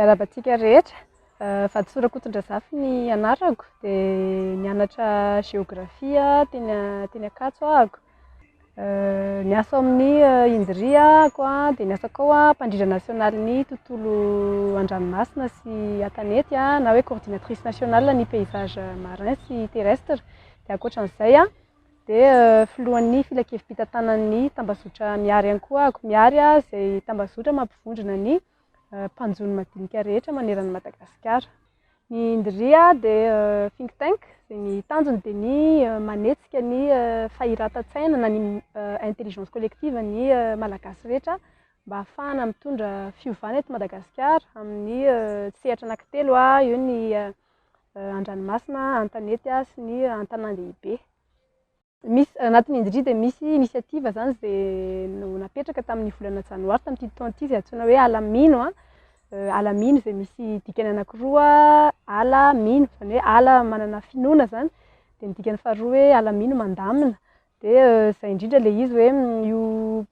Miarabantsika rehetra, Vatosoa Rakotondrazafy ny anarako, dia nianatra geografia teny Ankatso ahako. Niasa amin'ny Indria ako dia niasa koa mpandrindra nasionalin'ny tontolo an-dranomasina sy an-tanety na hoe coordinatrice nationale ny paysage marin sy terrestre. Dia ankoatran'izay dia filohan'ny filakevim-pitantanan'ny tambazotra miary ihany koa ako. Miary izay tambazotra mampivondrona ny mpanjono madinika rehetra manerana Madagasikara. Ny Indria dia think tank izay ny tanjony dia ny manetsika ny fahiratan-tsaina na ny intelligence collective ny malagasy rehetra mba ahafahana mitondra fiovana eto Madagasikara amin'ny sehatra anankitelo eo ny an-dranomasina, an-tanety sy ny an-tanan-dehibe. Misy anatin'ny Indria dia misy initiative zany izay napetraka tamin'ny volana janoary tamin'ity taona ity izay antsoina hoe alamino. Alamino izay misy dikany anankiroa, alamino izany hoe ala manana finoana zany, dia ny dikany faharoa hoe alamino mandamina. Dia izay indrindra ilay izy hoe io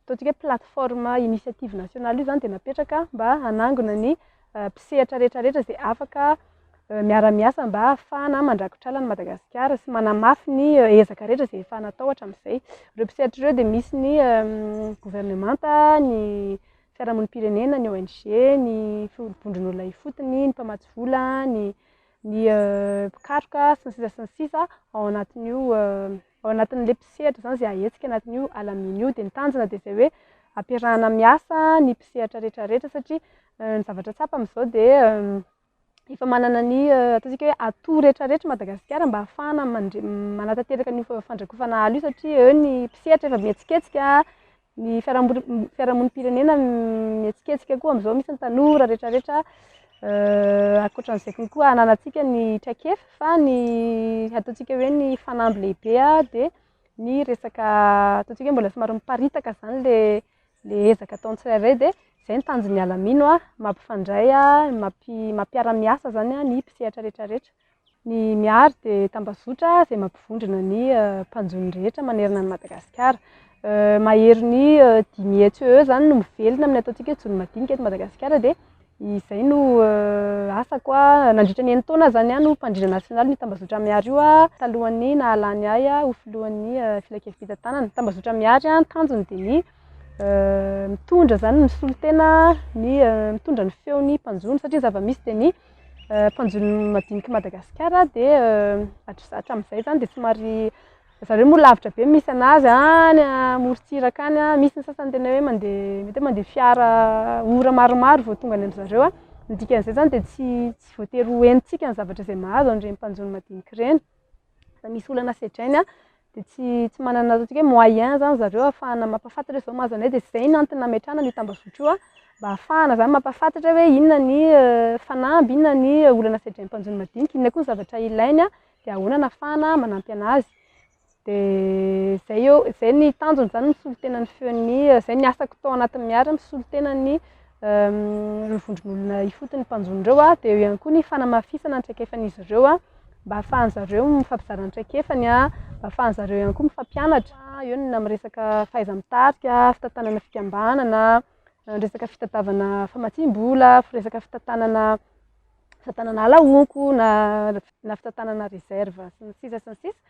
ataontsika hoe plateforme initiative nationale io zany dia napetraka mba hanangona ny mpisehatra rehetrarehetra izay afaka miara-miasa mba ahafahana mandrakotra ala ny Madagasikara sy manamafy ny ezaka rehetra izay efa natao hatramin'izay. Ireo mpisehatra ireo dia misy ny gouvernemanta, ny fiarahamonim-pirenena, ny ONG, ny vondron'olona ifotony, ny mpamatsy vola, ny mpikaroka sy ny sisa ao anatin'ilay mpisehatra zany izay ahetsika anatin'io alamino io. Dia ny tanjona dia izay hoe ampiarahana miasa ny mpisehatra rehetrarehetra satria ny zavatra tsapa amin'izao dia efa manana ny ataontsika hoe atout rehetrarehetra Madagasikara mba ahafahana manatanteraka ny fandrakofana ala io satria eo ny mpisehatra efa mihetsiketsika, ny fiarahamonim-pirenena mihetsiketsika koa amin'izao, misy ny tanora rehetrarehetra. Ankoatran'izay koa ananantsika ny traikefa fa ny ataontsika hoe ny fanamby lehibe dia ny resaka ataontsika hoe mbola somary miparitaka zany le ezaka ataon'ny tsirairay. Dia izay ny tanjon'ny alamino mampifandray, mampiara-miasa zany ny mpisehatra rehetrarehetra. Ny miary dia tambazotra izay mampivondrona ny mpanjono rehetra manerana ny Madagasikara. Mahery ny 10 hetsy eo zany no mivelona amin'ny ataontsika hoe jono madinika eto Madagasikara. Dia izay no asako nandritra ny 9 taona zany no mpandrindra nasionaly ny tambazotra miary io talohan'ny nahalany ahy ho filohan'ny filakevim-pitantanana. Tambazotra miary ny tanjony dia ny mitondra zany, misolo tena ny mitondra ny feon'ny mpanjono satria zava-misy dia ny mpanjono madinika Madagasikara dia hatramin'izay zany dia somary zareo moa lavitra be misy anazy any Morotsiraka any, misy ny sasany tena hoe mandeha fiara ora maromaro vao tonga any amin'izareo. Ny dikan'izay zany dia tsy voatery ho henontsika ny zavatra izay mahazo an'ireny mpanjono madinika ireny. Misy olana sedrainy dia tsy manana ataontsika hoe moyen zany zareo ahafahana mampahafantatra hoe izao mahazo anay. Dia izay ny antony nametrahana io tambazotra io mba ahafahana zany mampahafantatra hoe inona ny fanamby, inona ny olana sedrain'ny mpanjono madinika, inona koa ny zavatra ilainy dia ahoana ny ahafahana manampy anazy. Dia izay ny tanjony zany misolo tena ny feon'ny izay ny asako tao anatin'ny miary misolo tena ny vondron'olona ifotony mpanjono ireo. Dia eo ihany koa ny fanamafisana ny traikefan'izy ireo mba ahafahan'zareo mifampizara ny traikefany, mba ahafahan'zareo ihany koa mifampianatra eo ny amin'ny resaka fahaiza-mitarika, fitantanana fikambanana, resaka fitatavana famatsim-bola, resaka fitantanana alaonko na fitantanana reserve sy ny sisa sy ny sisa.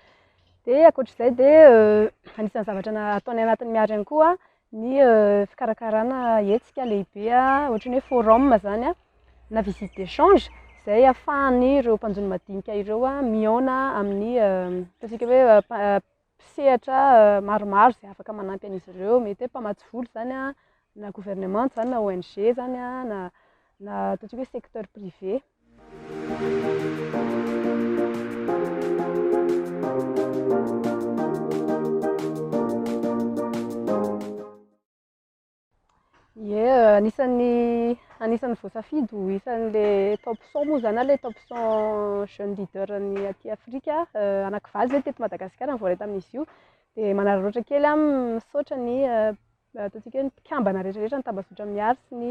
Dia ankoatr'izay dia anisan'ny zavatra ataony anatin'ny miary ihany koa ny fikarakarana hetsika lehibe ohatran'ny hoe forum zany na visite d'échange izay ahafahan'ny ireo mpanjono madinika ireo mihaona amin'ny ataontsika hoe mpisehatra maromaro izay afaka manampy an'izy ireo, mety hoe mpamatsy vola zany na gouvernement zany na ONG zany na ataontsika hoe secteur privé. Anisan'ny voasafidy ho isan'ilay top 100 moa zany ilay top 100 jeune leader ny aty Afrika anankivaly zay teto Madagasikara nivoary tamin'izy io. Dia manararaotra kely misaotra ny ataontsika hoe ny mpikambana rehetrarehetra ny tambazotra miary sy ny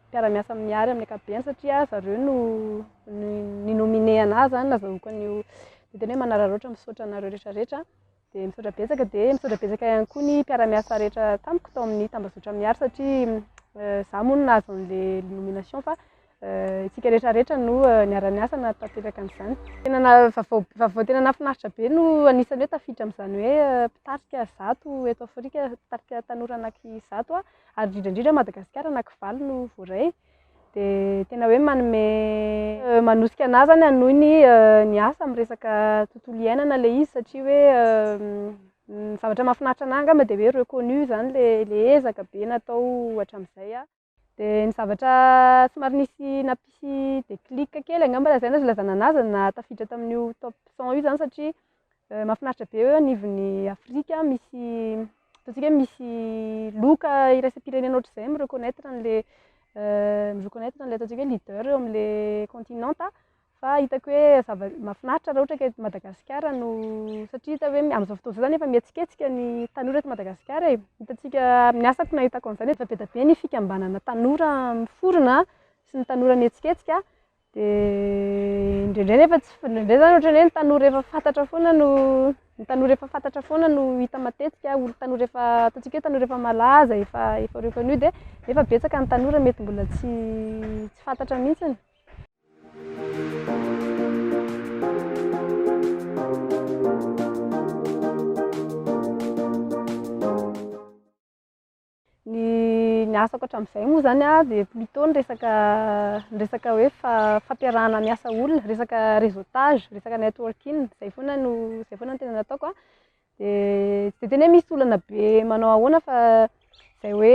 mpiara-miasa miary amin'ny ankapobeny satria zareo no ninomine anahy zany nahazoako an'io. Dia tena hoe manararaotra misaotra anareo rehetrarehetra. Dia misaotra betsaka ihany koa ny mpiara-miasa rehetra tamiko tao amin'ny tambazotra miary satria za moa no nahazo an'ilay nomination fa Isika rehetrarehetra no niara-niasa nahatanteraka an'izany. Vaovao tena nahafinaritra be no anisan'ny hoe tafiditra amin'izany hoe mpitarika zato eto Afrika, mpitarika tanora anaky 100 ary indrindra Madagasikara anaky 5 no voaray. Dia tena hoe manome manosika anahy zany noho ny asa amin'ny resaka tontolo iainana ilay izy satria hoe ny zavatra mahafinaritra anahy angamba dia hoe reconnu zany le ezaka be natao hatramin'izay a. Dia ny zavatra somary nisy nampisy déclic kely angamba raha izay no azo ilazana anazy na tafiditra tamin'io top 100 io zany satria mahafinaritra be hoe anivon'ny Afrika misy ataontsika hoe misy loka iraisam-pirenena ohatr'izay mireconnaître an'le ataontsika hoe leader eo amin'le continent fa hitako hoe mahafinaritra raha ohatra ka eto Madagasikara no satria hita hoe amin'izao fotoana izao zany efa mihetsiketsika ny tanora eto Madagasikara e. Hitantsika amin'ny asako nahitako an'izany efa be da be ny fikambanana tanora miforona sy ny tanora mihetsiketsika dia indrindray nefa tsy indrindray zany ohatran'ny hoe ny tanora efa fantatra foana no hita matetika tanora efa ataontsika hoe tanora efa malaza efa reconnu dia nefa betsaka ny tanora mety mbola tsy fantatra mihitsiny. Ny asako hatramin'izay moa zany a dia plutôt ny resaka hoe fampiarahana miasa olona, resaka réseautage, resaka networking, izay foana no tena nataoko a. Dia tsy dia tena hoe misy olana be manao ahoana fa izay hoe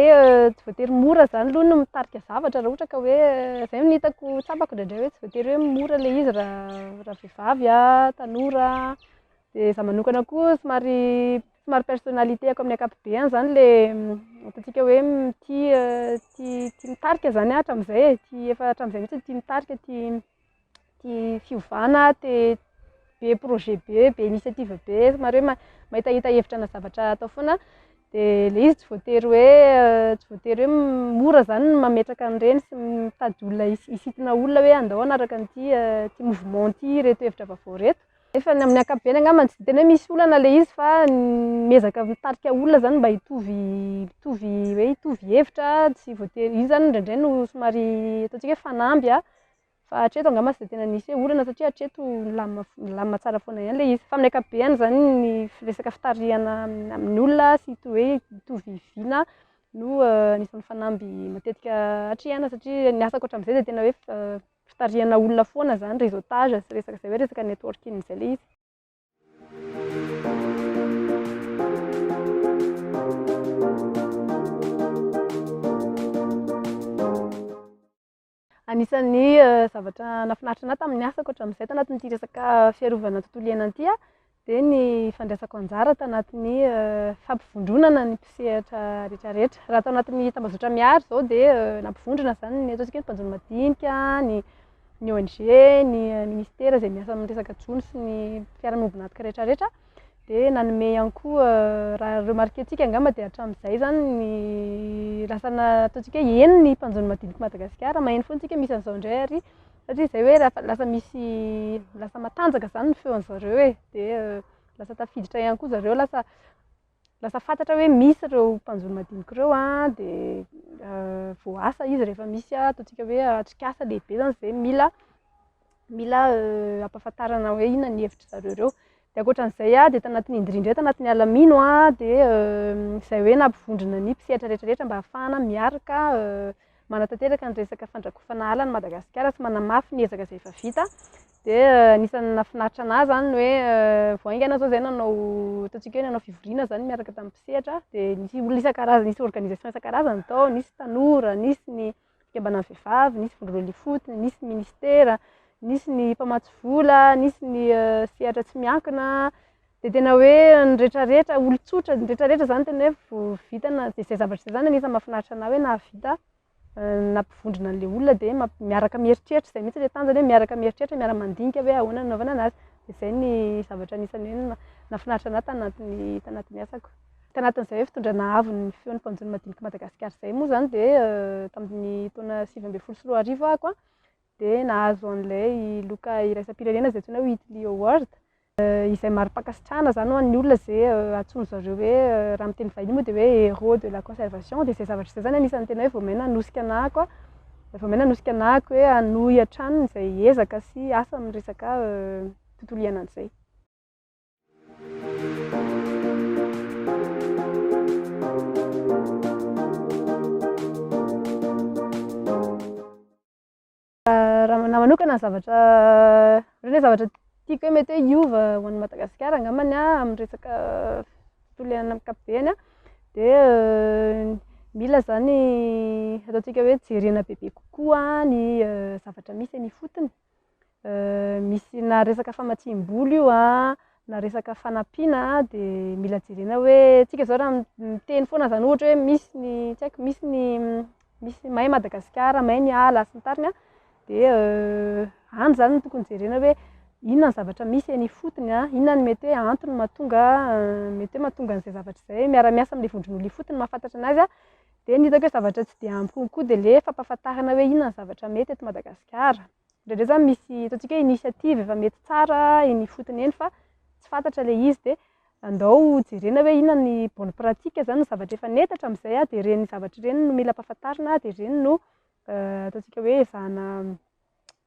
tsy voatery mora zany aloha no mitarika zavatra raha ohatra ka hoe izay no hitako tsapako indraindray hoe tsy voatery hoe mora le izy raha vehivavy a, tanora. Dia izaho manokana koa somary personnalité-ako amin'ny ankapobeny zany le ataontsika hoe tia mitarika zany hatramin'izay efa hatramin'izay mihitsy tia mitarika, tia fiovana, be projet be initiative be, somary hoe mahitahita hevitra na zavatra atao foana. Dia le izy tsy voatery hoe mora zany mametraka an'ireny sy mitady olona hisintona olona hoe andao hanaraka an'ity mouvement ity, reto hevitra vaovao reto. Nefa amin'ny ankapobeny angamba tsy tena hoe misy olana le izy fa miezaka mitarika olona zany mba hitovy hevitra, tsy voatery izy zany indraindray no somary ataontsika hoe fanamby a. Fa hatreto angamba tsy dia tena nisy hoe olana satria hatreto milamina tsara foana ihany le izy. Fa amin'ny ankapobeny zany ny resaka fitarihana amin'ny olona sy hoe hitovy viana no anisan'ny fanamby matetika hatrehana satria ny asako hatramin'izay dia tena hoe fitarihana olona foana zany, réseautage sy resaka izay hoe resaka networking izay le izy. Anisan'ny zavatra nahafinaritra anahy tamin'ny asako hatramin'izay tanatin'ity resaka fiarovana tontolo iainana ity a dia ny fandraisako anjara tanatin'ny fampivondronana ny mpisehatra rehetrarehetra. Raha tao anatin'ny tambazotra miaro izao dia nampivondrona zany ny ataontsika hoe mpanjono madinika, ny ONG, ny ministera izay miasa amin'ny resaka jony sy ny fiarahamonina rehetrarehetra. Dia nanome ihany koa raha remarquentsika angamba dia hatramin'izay zany ny lasana ataontsika hoe eny ny mpanjono madinika Madagasikara maheno foana tsika misy an'izao indray ary satria izay hoe lasa matanjaka zany ny feon'zareo e. Dia lasa tafiditra ihany koa zareo, lasa fantatra hoe misy ireo mpanjono madinika ireo a. Dia voasa izy rehefa misy ataontsika hoe atrikasa lehibe zany izay mila ampahafantarana hoe inona ny hevitra zareo ireo. Dia ankoatran'izay a dia tanatin'ny indrindra tanatin'ny alamino a dia izay hoe nampivondrona ny mpisehatra rehetrarehetra mba ahafahana miaraka manatanteraka ny resaka fandrakofana ala ny Madagasikara sy manamafy ny ezaka izay efa vita. Dia anisan'ny nahafinaritra anahy zany hoe voaingana zao izay nanao ataontsika hoe nanao fivoriana zany miaraka tamin'ny mpisehatra dia nisy olona isan-karazany, nisy organisation isan-karazany tao, nisy tanora, nisy ny fikambanana vehivavy, nisy vondron'olona fotony, nisy ministera, nisy ny mpamatsy vola, nisy ny sehatra tsy miankina. Dia tena hoe ny rehetrarehetra olon-tsotra ny rehetrarehetra zany tena hoe vitana dia izay zavatra izay zany anisan'ny mahafinaritra anahy hoe nahavita nampivondrona an'ilay olona dia miaraka mieritreritra izay mihitsy ilay tanjany hoe miaraka mieritreritra, miara-mandinika hoe ahoana ny hanaovana anazy. Dia izay ny zavatra anisan'ny hoe nahafinaritra anahy tanatin'ny asako. Tanatin'izay hoe fitondrana avo ny feon'ny mpanjono madinika Madagasikara izay moa zany dia tamin'ny taona 2024 ahako a dia nahazo an'ilay loka iraisam-pirenena izay antsoina hoe Italy Award. Izay mari-pakasitrahana zany ho an'ny olona izay antsoina zareo hoe raha amin'ny teny vahiny moa dia hoe héros de la conservation. Dia izay zavatra izay zany anisan'ny tena hoe voamaina nanosika anahy koa Vao maina anosika anahako hoe hanohy hatrany izay ezaka sy asa amin'ny resaka tontolo iainana izay. Raha aminahy manokana ny zavatra tiako hoe mety hoe hiova ho an'i Madagasikara angambany amin'ny resaka tontolo iainana amin'ny ankapobeny dia mila zany ataontsika hoe jerena bebe kokoa ny zavatra misy an'ifotony. Misy na resaka famatsiam-bolo io na resaka fanampiana dia mila jerena hoe tsika zao raha miteny foana zany ohatra hoe misy ny mahay Madagasikara, mahay ny ala sy ny tariny dia any zany no tokony jerena hoe inona ny zavatra misy an'ifotony inona ny mety hoe antony mahatonga an'izay zavatra izay miara-miasa amin'ilay vondron'olona ifotony mahafantatra anazy dia ny hitako hoe zavatra tsy dia ampy konkoa dia le fampahafantarana hoe inona ny zavatra mety eto Madagasikara. Indraindray zany misy ataontsika hoe inisiativa efa mety tsara eny ifotony eny fa tsy fantatra ilay izy dia andao jerena hoe inona ny bonne pratique zany ny zavatra efa netatra amin'izay dia ireny zavatra ireny no mila ampahafantarina dia ireny no ataontsika hoe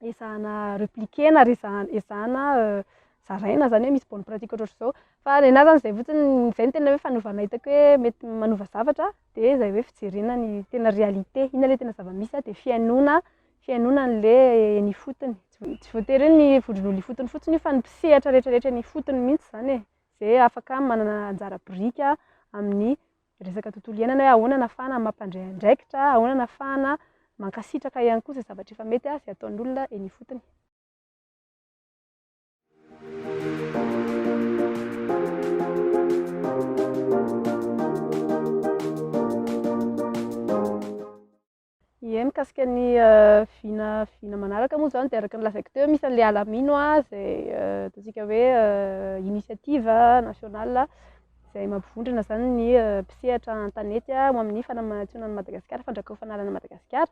ezahana repliquena ary ezahana zaraina zany hoe misy bonne pratique ohatr'izao. Fa ny anahy zany izay fotsiny izay no tena hoe fanaovana hitako hoe mety manova zavatra dia izay hoe fijerena ny tena réalité, inona ilay tena zava-misy dia fihainoana an'ilay eny ifotony. Tsy voatery hoe ny vondron'olona ifotony fotsiny io fa ny mpisehatra rehetrarehetra eny ifotony mihitsy zany izay afaka manana anjara birika amin'ny resaka tontolo iainana hoe ahoana nahafahana mampandray andraikitra, ahoana nahafahana mankasitraka ihany koa izay zavatra efa mety izay ataon'olona eny ifotony. Ie, mikasika ny vina manaraka moa zany dia araka ny lazaiko teo misy an'ilay alamino izay ataontsika hoe inisiativa nasionala izay mampivondrona zany ny mpisehatra an-tanety ho amin'ny fanamatsianan'i Madagasikara, fandrakaofanalan'i Madagasikara.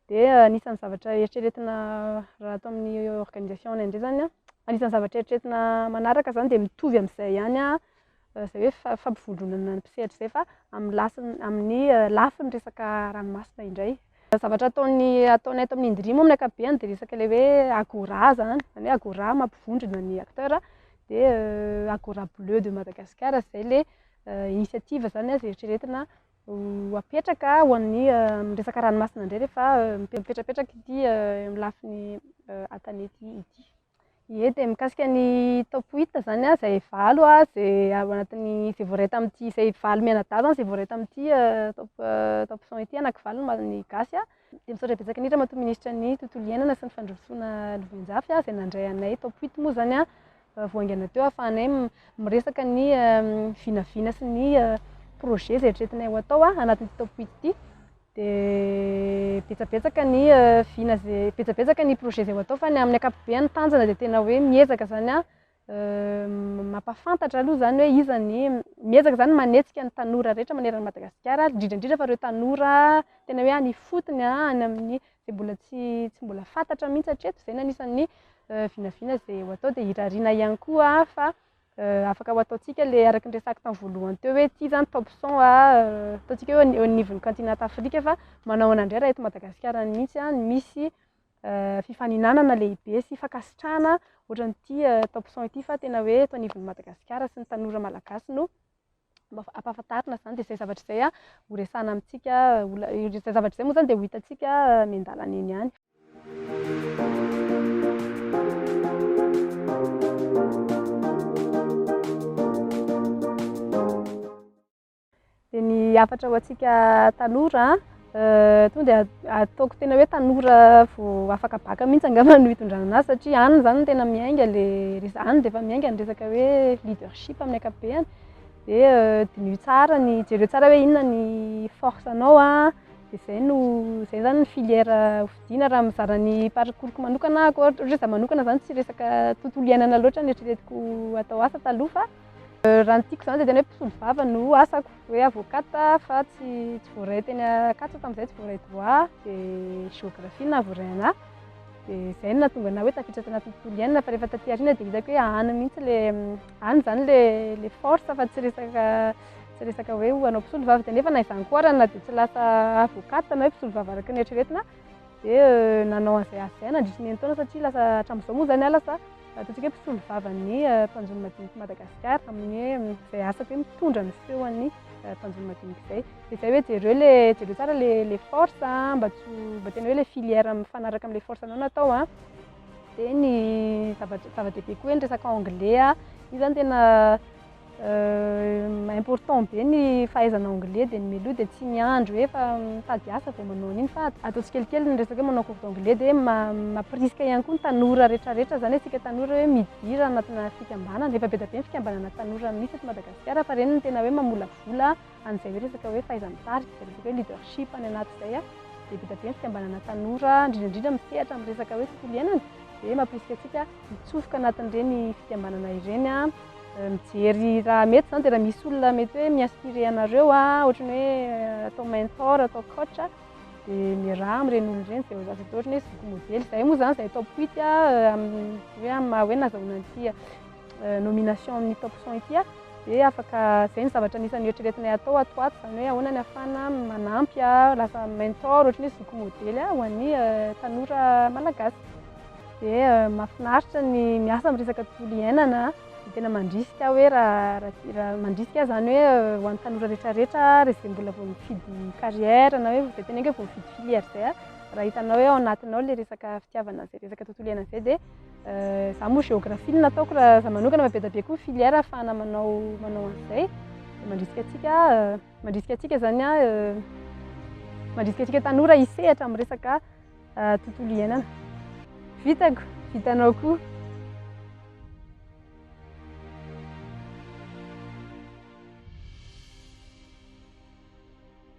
Dia anisan'ny zavatra eritreretina raha atao amin'ny organisation indray zany anisan'ny zavatra eritreretina manaraka zany dia mitovy amin'izay ihany izay hoe fampivondronana ny mpisehatra izay fa amin'ny lafiny resaka ranomasina indray. Zavatra ataonay ato amin'ny indri moa amin'ny ankapobeny dia resaka ilay hoe agora zany hoe agora mampivondrona ny acteur dia agora bleu de Madagasikara izay ilay inisiativa zany izay eritreretina ho apetraka ho an'ny resaka ranomasina indray rehefa mipetrapetraka ity amin'ny lafiny an-tanety ity. Ie, dia mikasika ny top 8 zany izay valo izay ao anatin'ny izay voaray tamin'ity izay valo mianadahy izay voaray tamin'ity top 100 ity anankivalo ny gasy dia misaotra betsaka indrindra matoa minisitra ny tontolo iainana sy ny fandrosoana Lovenzafy izay nandray anay top 8 moa zany voaingana teo ahafahanay miresaka ny vinavina sy ny projet izay eritreretinay ho atao anatin'ity top 8 ity. Dia betsabetsaka ny projet izay ho atao fa ny amin'ny ankapobeny tanjona dia tena hoe miezaka zany mampafantatra aloha zany hoe iza ny miezaka zany manetsika ny tanora rehetra manerana Madagasikara indrindra fa ireo tanora tena hoe any ifotony any amin'ny izay mbola tsy mbola fantatra mihitsy hatreto izay anisan'ny vinavina izay ho atao dia hirariana ihany koa fa afaka ho ataontsika ilay araka ny resaka tamin'ny voalohany teo hoe ity zany top 100 ataontsika hoe au niveau-ny continent Afrika fa manao an'andray raha eto Madagasikara mihitsy misy fifaninanana lehibe sy fankasitrahana ohatran'ity top 100 ity fa tena hoe eto anivon'i Madagasikara sy ny tanora malagasy no ampahafantarina zany dia izay zavatra izay ho resahana amintsika izay zavatra izay moa zany dia ho hitantsika miandalana eny ihany. Dia ny hafatra ho antsika tanora tonga dia ataoko tena hoe tanora vao afaka baka mihitsy angamba no hitondrana anazy satria any zany no tena miainga any dia efa miainga ny resaka hoe leadership amin'ny ankapobeny dia dinio tsara jereo tsara hoe inona ny force anao dia izay zany ny filière hovidiana raha mizara ny parcours manokana ohatra hoe za manokana zany tsy resaka tontolo iainana loatra ny eritreretiko atao asa taloha fa raha ny tiako zany dia tena hoe mpisolo vava no asako hoe avokata fa tsy voaray teny Ankatso tamin'izay tsy voaray droit dia géographie na voaray anahy dia izay no nahatonga anahy hoe tafiditra tanaty tontolo iainana fa rehefa taty aoriana dia hitako hoe any mihitsy any zany le force fa tsy resaka hoe ho anao mpisolo vava dia nefa na izany koa ary na dia tsy lasa avokata na hoe mpisolo vava araka ny eritreretina dia nanao an'izay asa izay nandritra ny taona satria lasa hatramin'izao moa zany lasa ataontsika hoe mpisolo vavan'ny mpanjono madinika Madagasikara amin'ny hoe izay asako hoe mitondra ny feon'ny mpanjono madinika izay. Dia izay hoe jereo tsara le force mba tena hoe le filière mifanaraka amin'ilay force anao natao dia ny zava-dehibe koa hoe ny resaka anglais io zany tena important be ny fahaizana anglais dia ny mialoha dia tsy miandro hoe efa mitady asa vao manao an'iny fa atao tsikelikely ny resaka hoe manao cours d'anglais dia mampirisika ihany koa ny tanora rehetrarehetra zany hoe isika tanora hoe midira anatina fikambanana efa be da be ny fikambanana tanora misy eto Madagasikara fa reny no tena hoe mamolavola an'izay hoe resaka hoe fahaizan-tarika izay resaka hoe leadership any anaty izay dia be da be ny fikambanana tanora indrindra misehatra amin'ny resaka hoe tontolo iainana dia mampirisika antsika mitsofoka anatin'ireny fikambanana ireny mijery raha mety zany dia raha misy olona mety hoe mi-inspire anareo ohatrany hoe atao mentor atao coach dia miaraha amin'ireny olona ireny izay asa ohatra hoe zoky modely izay moa zany izay top 8 hoe amin'ny maha hoe nahazoana an'ity nomination amin'ny top 100 ity dia afaka izay ny zavatra anisan'ny eritreretinay atao atoato zany hoe ahoana ny ahafahana manampy lasa mentor ohatrany hoe zoky modely ho an'ny tanora malagasy. Dia mahafinaritra ny miasa amin'ny resaka tontolo iainana tena mandrisika hoe raha mandrisika zany hoe ho an'ny tanora rehetrarehetra izay mbola vao mifidy carrière na hoe izay tena hoe vao mifidy filière izay raha hitanao hoe ao anatinao le resaka fitiavana izay resaka tontolo iainana izay dia za moa géographie no nataoko raha za manokana be da be koa filière ahafahana manao an'izay mandrisika antsika zany mandrisika antsika tanora hisehatra amin'ny resaka tontolo iainana. Vitanao koa.